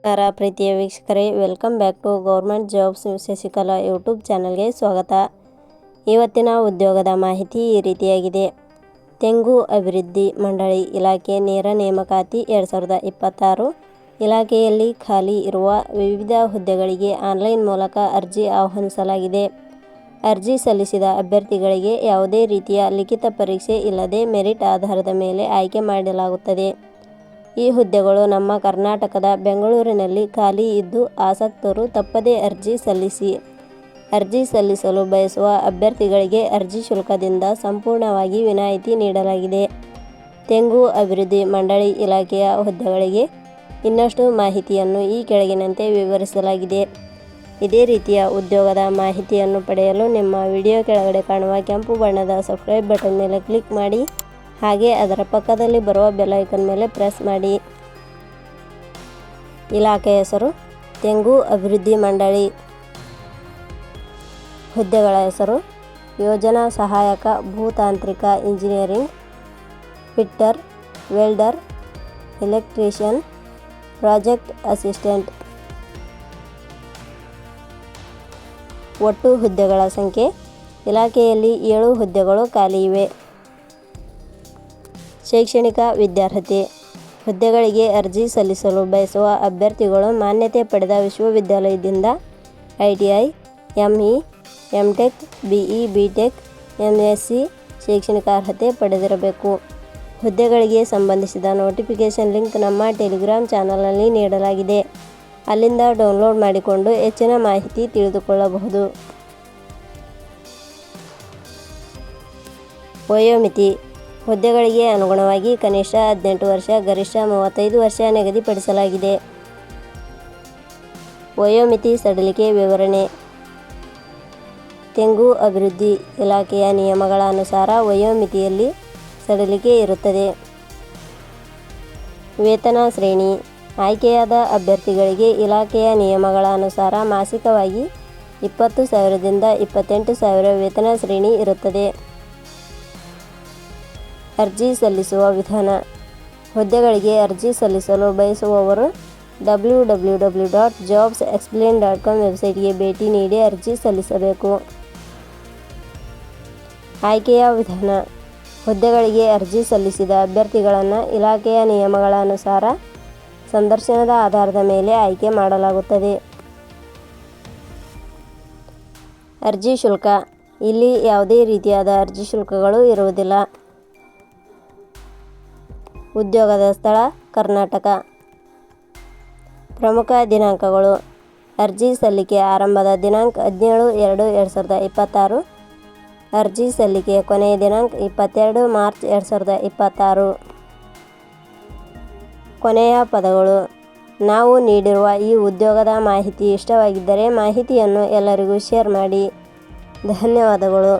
ನಮಸ್ಕಾರ ಪ್ರೀತಿಯ ವೀಕ್ಷಕರೇ, welcome back to government jobs Shashikala YouTube ಚಾನಲ್ಗೆ ಸ್ವಾಗತ. ಇವತ್ತಿನ ಉದ್ಯೋಗದ ಮಾಹಿತಿ ಈ ರೀತಿಯಾಗಿದೆ. ತೆಂಗು ಅಭಿವೃದ್ಧಿ ಮಂಡಳಿ ಇಲಾಖೆ ನೇರ ನೇಮಕಾತಿ 2026 ಇಲಾಖೆಯಲ್ಲಿ ಖಾಲಿ ಇರುವ ವಿವಿಧ ಹುದ್ದೆಗಳಿಗೆ ಆನ್ಲೈನ್ ಮೂಲಕ ಅರ್ಜಿ ಆಹ್ವಾನಿಸಲಾಗಿದೆ. ಅರ್ಜಿ ಸಲ್ಲಿಸಿದ ಅಭ್ಯರ್ಥಿಗಳಿಗೆ ಯಾವುದೇ ರೀತಿಯ ಲಿಖಿತ ಪರೀಕ್ಷೆ ಇಲ್ಲದೆ ಮೆರಿಟ್ ಆಧಾರದ ಮೇಲೆ ಆಯ್ಕೆ ಮಾಡಲಾಗುತ್ತದೆ. ಈ ಹುದ್ದೆಗಳು ನಮ್ಮ ಕರ್ನಾಟಕದ ಬೆಂಗಳೂರಿನಲ್ಲಿ ಖಾಲಿ ಇದ್ದು ಆಸಕ್ತರು ತಪ್ಪದೇ ಅರ್ಜಿ ಸಲ್ಲಿಸಿ. ಅರ್ಜಿ ಸಲ್ಲಿಸಲು ಬಯಸುವ ಅಭ್ಯರ್ಥಿಗಳಿಗೆ ಅರ್ಜಿ ಶುಲ್ಕದಿಂದ ಸಂಪೂರ್ಣವಾಗಿ ವಿನಾಯಿತಿ ನೀಡಲಾಗಿದೆ. ತೆಂಗು ಅಭಿವೃದ್ಧಿ ಮಂಡಳಿ ಇಲಾಖೆಯ ಹುದ್ದೆಗಳಿಗೆ ಇನ್ನಷ್ಟು ಮಾಹಿತಿಯನ್ನು ಈ ಕೆಳಗಿನಂತೆ ವಿವರಿಸಲಾಗಿದೆ. ಇದೇ ರೀತಿಯ ಉದ್ಯೋಗದ ಮಾಹಿತಿಯನ್ನು ಪಡೆಯಲು ನಿಮ್ಮ ವಿಡಿಯೋ ಕೆಳಗಡೆ ಕಾಣುವ ಕೆಂಪು ಬಣ್ಣದ ಸಬ್ಸ್ಕ್ರೈಬ್ ಬಟನ್ ಮೇಲೆ ಕ್ಲಿಕ್ ಮಾಡಿ, ಹಾಗೆ ಅದರ ಪಕ್ಕದಲ್ಲಿ ಬರುವ ಬೆಲ್ ಐಕಾನ್ ಮೇಲೆ ಪ್ರೆಸ್ ಮಾಡಿ. ಇಲಾಖೆ ಹೆಸರು ತೆಂಗು ಅಭಿವೃದ್ಧಿ ಮಂಡಳಿ. ಹುದ್ದೆಗಳ ಹೆಸರು ಯೋಜನಾ ಸಹಾಯಕ, ಭೂತಾಂತ್ರಿಕ engineering, fitter, welder, electrician, project assistant. ಒಟ್ಟು ಹುದ್ದೆಗಳ ಸಂಖ್ಯೆ ಇಲಾಖೆಯಲ್ಲಿ 7 ಹುದ್ದೆಗಳು ಖಾಲಿ ಇವೆ. ಶೈಕ್ಷಣಿಕ ವಿದ್ಯಾರ್ಹತೆ. ಹುದ್ದೆಗಳಿಗೆ ಅರ್ಜಿ ಸಲ್ಲಿಸಲು ಬಯಸುವ ಅಭ್ಯರ್ಥಿಗಳು ಮಾನ್ಯತೆ ಪಡೆದ ವಿಶ್ವವಿದ್ಯಾಲಯದಿಂದ ITI, ME, MTech, BE, BTech, MSc ಶೈಕ್ಷಣಿಕ ಅರ್ಹತೆ ಪಡೆದಿರಬೇಕು. ಹುದ್ದೆಗಳಿಗೆ ಸಂಬಂಧಿಸಿದ ನೋಟಿಫಿಕೇಷನ್ ಲಿಂಕ್ ನಮ್ಮ ಟೆಲಿಗ್ರಾಮ್ ಚಾನಲ್ನಲ್ಲಿ ನೀಡಲಾಗಿದೆ. ಅಲ್ಲಿಂದ ಡೌನ್ಲೋಡ್ ಮಾಡಿಕೊಂಡು ಹೆಚ್ಚಿನ ಮಾಹಿತಿ ತಿಳಿದುಕೊಳ್ಳಬಹುದು. ವಯೋಮಿತಿ. ಹುದ್ದೆಗಳಿಗೆ ಅನುಗುಣವಾಗಿ ಕನಿಷ್ಠ 18 ವರ್ಷ, ಗರಿಷ್ಠ 35 ವರ್ಷ ನಿಗದಿಪಡಿಸಲಾಗಿದೆ. ವಯೋಮಿತಿ ಸಡಿಲಿಕೆ ವಿವರಣೆ. ತೆಂಗು ಅಭಿವೃದ್ಧಿ ಇಲಾಖೆಯ ನಿಯಮಗಳ ಅನುಸಾರ ವಯೋಮಿತಿಯಲ್ಲಿ ಸಡಿಲಿಕೆ ಇರುತ್ತದೆ. ವೇತನ ಶ್ರೇಣಿ. ಆಯ್ಕೆಯಾದ ಅಭ್ಯರ್ಥಿಗಳಿಗೆ ಇಲಾಖೆಯ ನಿಯಮಗಳ ಅನುಸಾರ ಮಾಸಿಕವಾಗಿ 20,000 ದಿಂದ 28,000 ವೇತನ ಶ್ರೇಣಿ ಇರುತ್ತದೆ. ಅರ್ಜಿ ಸಲ್ಲಿಸುವ ವಿಧಾನ. ಹುದ್ದೆಗಳಿಗೆ ಅರ್ಜಿ ಸಲ್ಲಿಸಲು ಬಯಸುವವರು www.jobsexplain.com ವೆಬ್ಸೈಟ್ಗೆ ಭೇಟಿ ನೀಡಿ ಅರ್ಜಿ ಸಲ್ಲಿಸಬೇಕು. ಆಯ್ಕೆಯ ವಿಧಾನ. ಹುದ್ದೆಗಳಿಗೆ ಅರ್ಜಿ ಸಲ್ಲಿಸಿದ ಅಭ್ಯರ್ಥಿಗಳನ್ನು ಇಲಾಖೆಯ ನಿಯಮಗಳ ಅನುಸಾರ ಸಂದರ್ಶನದ ಆಧಾರದ ಮೇಲೆ ಆಯ್ಕೆ ಮಾಡಲಾಗುತ್ತದೆ. ಅರ್ಜಿ ಶುಲ್ಕ. ಇಲ್ಲಿ ಯಾವುದೇ ರೀತಿಯಾದ ಅರ್ಜಿ ಶುಲ್ಕಗಳು ಇರುವುದಿಲ್ಲ. ಉದ್ಯೋಗದ ಸ್ಥಳ ಕರ್ನಾಟಕ. ಪ್ರಮುಖ ದಿನಾಂಕಗಳು. ಅರ್ಜಿ ಸಲ್ಲಿಕೆ ಆರಂಭದ ದಿನಾಂಕ 17/2/2026. ಅರ್ಜಿ ಸಲ್ಲಿಕೆಯ ಕೊನೆಯ ದಿನಾಂಕ 22 ಮಾರ್ಚ್ 2026. ಕೊನೆಯ ಪದಗಳು. ನಾವು ನೀಡಿರುವ ಈ ಉದ್ಯೋಗದ ಮಾಹಿತಿ ಇಷ್ಟವಾಗಿದ್ದರೆ ಮಾಹಿತಿಯನ್ನು ಎಲ್ಲರಿಗೂ ಶೇರ್ ಮಾಡಿ. ಧನ್ಯವಾದಗಳು.